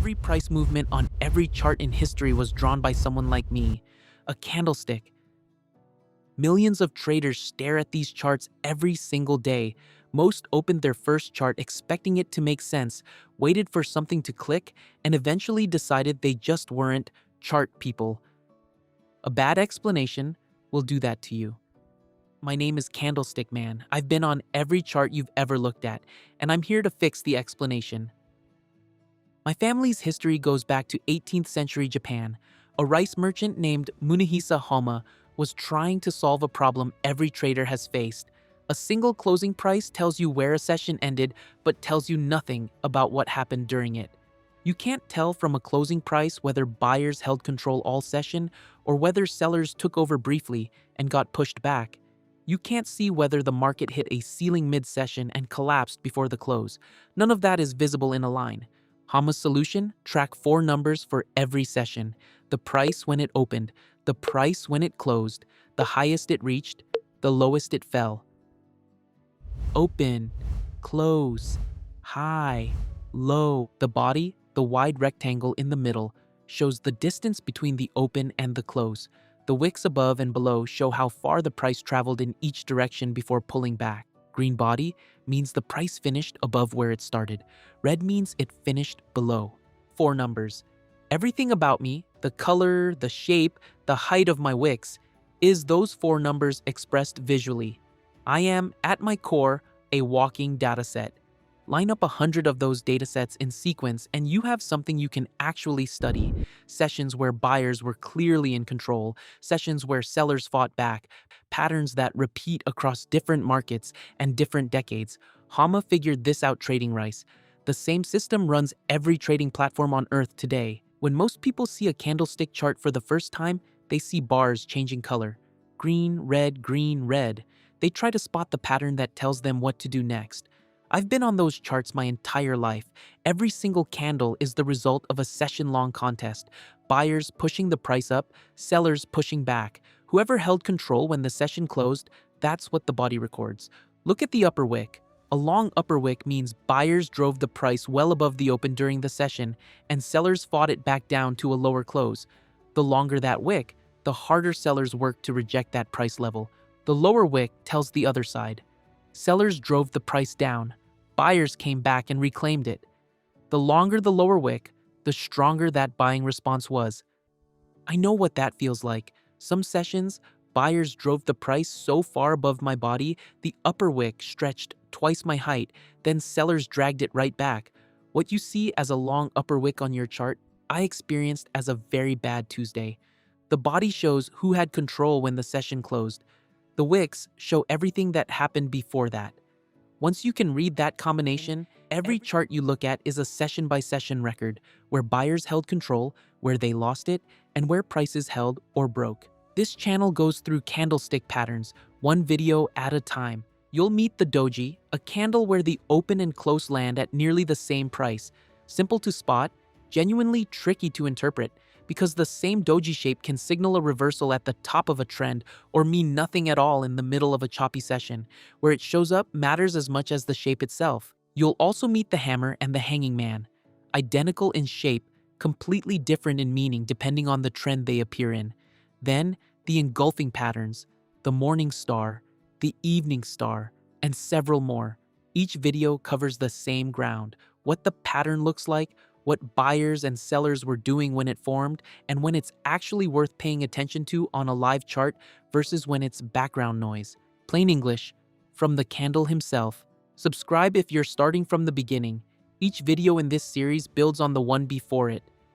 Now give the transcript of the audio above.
every price movement on every chart in history was drawn by someone like me, a candlestick. Millions of traders stare at these charts every single day. Most opened their first chart expecting it to make sense, waited for something to click, and eventually decided they just weren't chart people. A bad explanation will do that to you. My name is Candlestick Man. I've been on every chart you've ever looked at, and I'm here to fix the explanation. My family's history goes back to 18th century Japan. A rice merchant named Munehisa Hama was trying to solve a problem every trader has faced. A single closing price tells you where a session ended, but tells you nothing about what happened during it. You can't tell from a closing price whether buyers held control all session or whether sellers took over briefly and got pushed back. You can't see whether the market hit a ceiling mid-session and collapsed before the close. None of that is visible in a line. Hama's solution? Track 4 numbers for every session. The price when it opened, the price when it closed, the highest it reached, the lowest it fell. Open, close, high, low. The body, the wide rectangle in the middle, shows the distance between the open and the close. The wicks above and below show how far the price traveled in each direction before pulling back. Green body means the price finished above where it started. Red means it finished below. 4 numbers. Everything about me, the color, the shape, the height of my wicks, is those 4 numbers expressed visually. I am, at my core, a walking dataset. Line up 100 of those datasets in sequence and you have something you can actually study. Sessions where buyers were clearly in control, sessions where sellers fought back, patterns that repeat across different markets and different decades. Hama figured this out trading rice. The same system runs every trading platform on Earth today. When most people see a candlestick chart for the first time, they see bars changing color. Green, red. They try to spot the pattern that tells them what to do next. I've been on those charts my entire life. Every single candle is the result of a session-long contest. Buyers pushing the price up, sellers pushing back. Whoever held control when the session closed, that's what the body records. Look at the upper wick. A long upper wick means buyers drove the price well above the open during the session, and sellers fought it back down to a lower close. The longer that wick, the harder sellers worked to reject that price level. The lower wick tells the other side. Sellers drove the price down. Buyers came back and reclaimed it. The longer the lower wick, the stronger that buying response was. I know what that feels like. Some sessions, buyers drove the price so far above my body, the upper wick stretched twice my height, then sellers dragged it right back. What you see as a long upper wick on your chart, I experienced as a very bad Tuesday. The body shows who had control when the session closed. The wicks show everything that happened before that. Once you can read that combination, every chart you look at is a session-by-session record, where buyers held control, where they lost it, and where prices held or broke. This channel goes through candlestick patterns, one video at a time. You'll meet the doji, a candle where the open and close land at nearly the same price. Simple to spot, genuinely tricky to interpret, because the same doji shape can signal a reversal at the top of a trend or mean nothing at all in the middle of a choppy session. Where it shows up matters as much as the shape itself. You'll also meet the hammer and the hanging man. Identical in shape, completely different in meaning depending on the trend they appear in. Then, the engulfing patterns, the morning star, the evening star, and several more. Each video covers the same ground, what the pattern looks like, what buyers and sellers were doing when it formed, and when it's actually worth paying attention to on a live chart versus when it's background noise. Plain English, from the candle himself. Subscribe if you're starting from the beginning. Each video in this series builds on the one before it.